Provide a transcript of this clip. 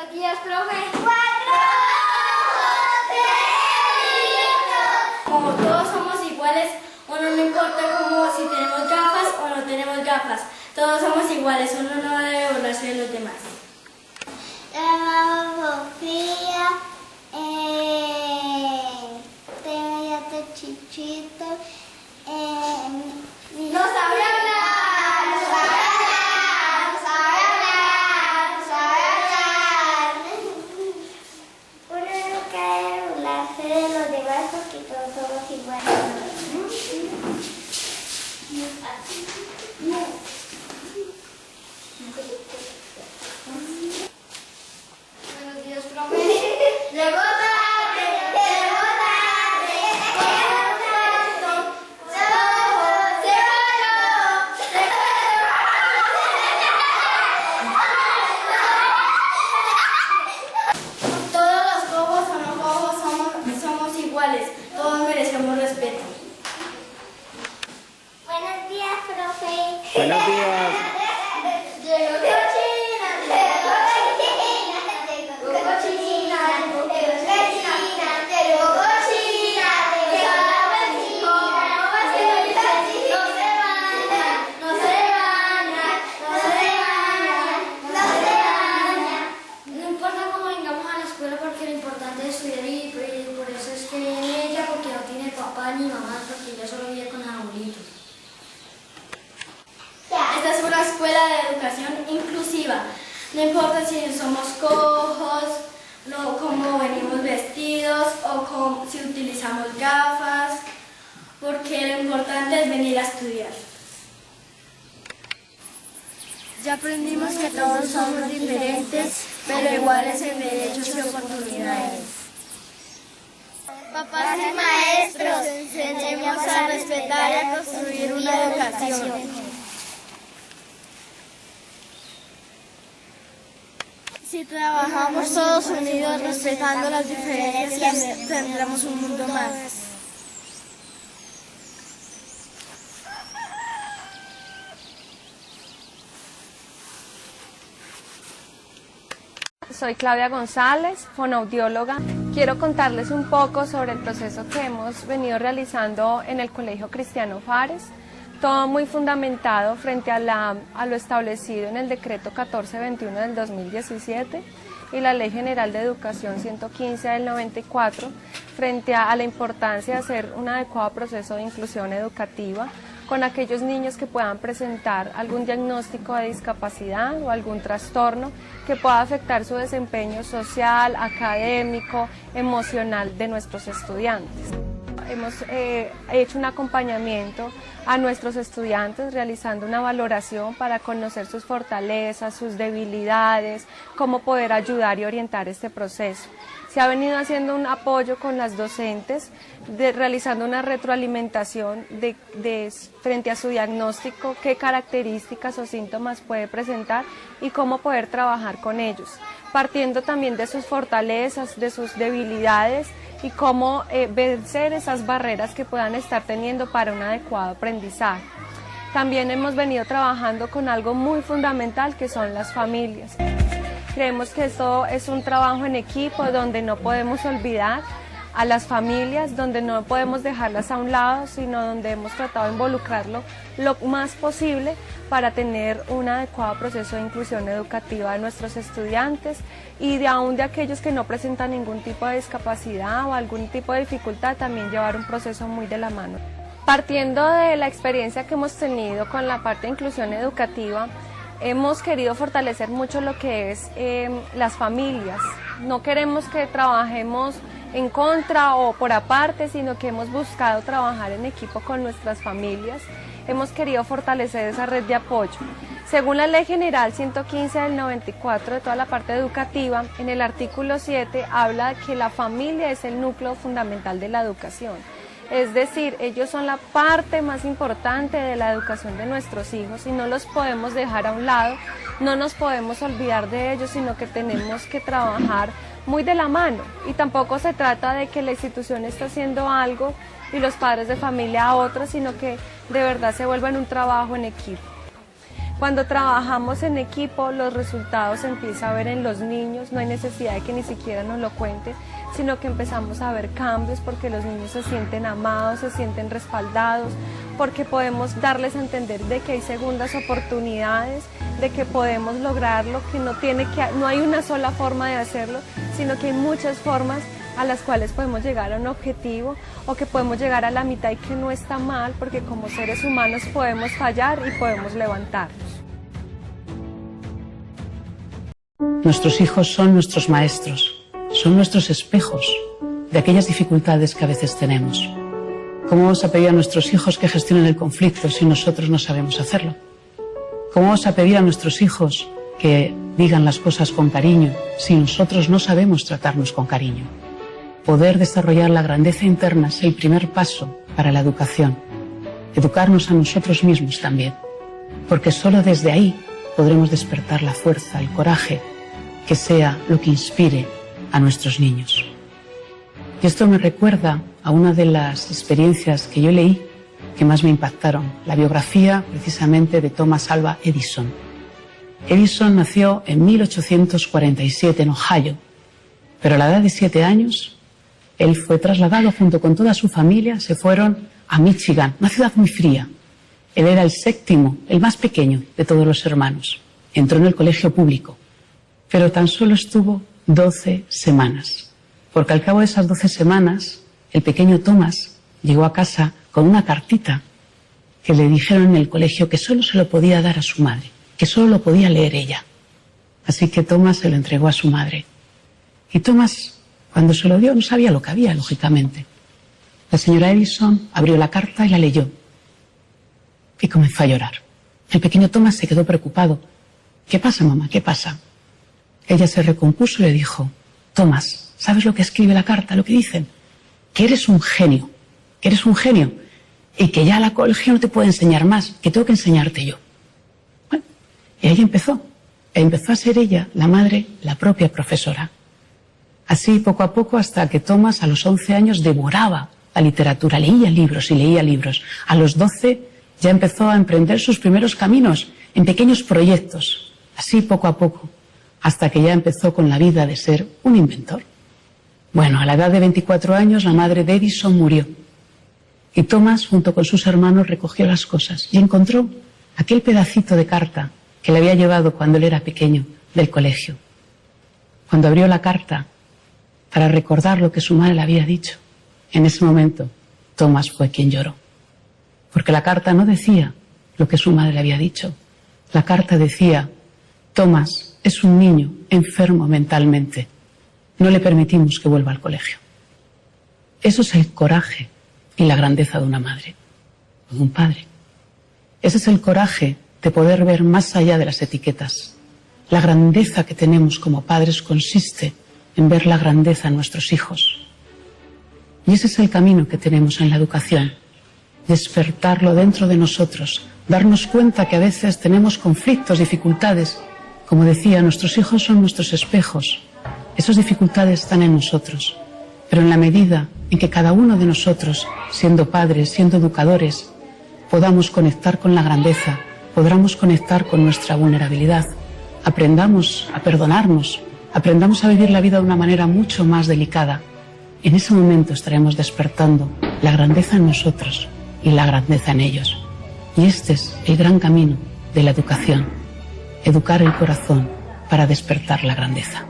Buenos días, profe. Como todos somos iguales, uno no importa como si tenemos gafas o no tenemos gafas. Todos somos iguales, uno no debe burlarse de los demás. Sofía, tengo chichito, ¡No sabe hablar! ¡No sabe hablar! ¡No sabe hablar! ¡No sabe hablar! Uno nunca debe burlarse de los demás porque todos somos iguales. Buenos días, profe. Llegó tarde, llegó tarde, todos los cojos o no cojos somos iguales, todos merecemos respeto. Buenos días, profe. Buenos días. Llegó cochina, llegó cochina, no importa cómo vengamos a la escuela porque lo importante es estudiar y por eso es que viene ella porque no tiene papá ni mamá porque ella solo vive con los abuelitos. Esta es una escuela de educación inclusiva. No importa si somos cojos, no, cómo venimos vestidos o si utilizamos gafas, porque lo importante es venir a estudiar. Ya aprendimos que todos somos diferentes, pero iguales en derechos y oportunidades. Papás y maestros, enseñemos a respetar y a construir una educación. Si trabajamos todos unidos respetando las diferencias, tendremos un mundo más. Soy Claudia González, fonoaudióloga. Quiero contarles un poco sobre el proceso que hemos venido realizando en el Colegio Cristiano Fares. Todo muy fundamentado frente a lo establecido en el decreto 1421 del 2017 y la Ley General de Educación 115 del 94, frente a la importancia de hacer un adecuado proceso de inclusión educativa con aquellos niños que puedan presentar algún diagnóstico de discapacidad o algún trastorno que pueda afectar su desempeño social, académico, emocional de nuestros estudiantes. Hemos hecho un acompañamiento a nuestros estudiantes realizando una valoración para conocer sus fortalezas, sus debilidades, cómo poder ayudar y orientar este proceso. Se ha venido haciendo un apoyo con las docentes, realizando una retroalimentación frente a su diagnóstico, qué características o síntomas puede presentar y cómo poder trabajar con ellos, partiendo también de sus fortalezas, de sus debilidades y cómo vencer esas barreras que puedan estar teniendo para un adecuado aprendizaje. También hemos venido trabajando con algo muy fundamental que son las familias. Creemos que esto es un trabajo en equipo donde no podemos olvidar a las familias, donde no podemos dejarlas a un lado, sino donde hemos tratado de involucrarlo lo más posible para tener un adecuado proceso de inclusión educativa de nuestros estudiantes y aún de aquellos que no presentan ningún tipo de discapacidad o algún tipo de dificultad, también llevar un proceso muy de la mano. Partiendo de la experiencia que hemos tenido con la parte de inclusión educativa, hemos querido fortalecer mucho lo que es las familias. No queremos que trabajemos en contra o por aparte, sino que hemos buscado trabajar en equipo con nuestras familias. Hemos querido fortalecer esa red de apoyo. Según la Ley General 115 del 94 de toda la parte educativa, en el artículo 7 habla de que la familia es el núcleo fundamental de la educación. Es decir, ellos son la parte más importante de la educación de nuestros hijos y no los podemos dejar a un lado, no nos podemos olvidar de ellos, sino que tenemos que trabajar muy de la mano. Y tampoco se trata de que la institución esté haciendo algo y los padres de familia a otros, sino que de verdad se vuelva en un trabajo en equipo. Cuando trabajamos en equipo, los resultados se empiezan a ver en los niños, no hay necesidad de que ni siquiera nos lo cuenten, sino que empezamos a ver cambios porque los niños se sienten amados, se sienten respaldados, porque podemos darles a entender de que hay segundas oportunidades, de que podemos lograrlo, que no hay una sola forma de hacerlo, sino que hay muchas formas a las cuales podemos llegar a un objetivo o que podemos llegar a la mitad y que no está mal, porque como seres humanos podemos fallar y podemos levantarnos. Nuestros hijos son nuestros maestros, son nuestros espejos de aquellas dificultades que a veces tenemos. ¿Cómo vamos a pedir a nuestros hijos que gestionen el conflicto si nosotros no sabemos hacerlo? ¿Cómo vamos a pedir a nuestros hijos que digan las cosas con cariño si nosotros no sabemos tratarnos con cariño? Poder desarrollar la grandeza interna es el primer paso para la educación. Educarnos a nosotros mismos también, porque solo desde ahí podremos despertar la fuerza, el coraje, que sea lo que inspire a nuestros niños. Y esto me recuerda a una de las experiencias que yo leí que más me impactaron, la biografía precisamente de Thomas Alva Edison. Edison nació en 1847 en Ohio, pero a la edad de 7 años él fue trasladado junto con toda su familia, se fueron a Michigan, una ciudad muy fría. Él era el séptimo, el más pequeño de todos los hermanos. Entró en el colegio público, pero tan solo estuvo 12 semanas, porque al cabo de esas 12 semanas, el pequeño Thomas llegó a casa con una cartita que le dijeron en el colegio que solo se lo podía dar a su madre, que solo lo podía leer ella. Así que Thomas se lo entregó a su madre. Y Thomas, cuando se lo dio, no sabía lo que había, lógicamente. La señora Edison abrió la carta y la leyó. Y comenzó a llorar. El pequeño Thomas se quedó preocupado. ¿Qué pasa, mamá? ¿Qué pasa? Ella se recompuso y le dijo: Thomas, ¿sabes lo que escribe la carta? Lo que dicen, que eres un genio, y que ya la colegio no te puede enseñar más, que tengo que enseñarte yo. Bueno, y ahí empezó a ser ella, la madre, la propia profesora. Así, poco a poco, hasta que Thomas a los 11 años devoraba la literatura, leía libros y leía libros. A los 12 ya empezó a emprender sus primeros caminos en pequeños proyectos, así poco a poco, hasta que ya empezó con la vida de ser un inventor. Bueno, a la edad de 24 años la madre de Edison murió y Thomas, junto con sus hermanos, recogió las cosas y encontró aquel pedacito de carta que le había llevado cuando él era pequeño del colegio. Cuando abrió la carta para recordar lo que su madre le había dicho, en ese momento Thomas fue quien lloró, porque la carta no decía lo que su madre le había dicho. La carta decía: Thomas es un niño enfermo mentalmente, no le permitimos que vuelva al colegio. Eso es el coraje y la grandeza de una madre, de un padre. Ese es el coraje de poder ver más allá de las etiquetas. La grandeza que tenemos como padres consiste en ver la grandeza en nuestros hijos. Y ese es el camino que tenemos en la educación, despertarlo dentro de nosotros, darnos cuenta que a veces tenemos conflictos, dificultades. Como decía, nuestros hijos son nuestros espejos. Esas dificultades están en nosotros, pero en la medida en que cada uno de nosotros, siendo padres, siendo educadores, podamos conectar con la grandeza, podamos conectar con nuestra vulnerabilidad, aprendamos a perdonarnos, aprendamos a vivir la vida de una manera mucho más delicada, en ese momento estaremos despertando la grandeza en nosotros y la grandeza en ellos. Y este es el gran camino de la educación, educar el corazón para despertar la grandeza.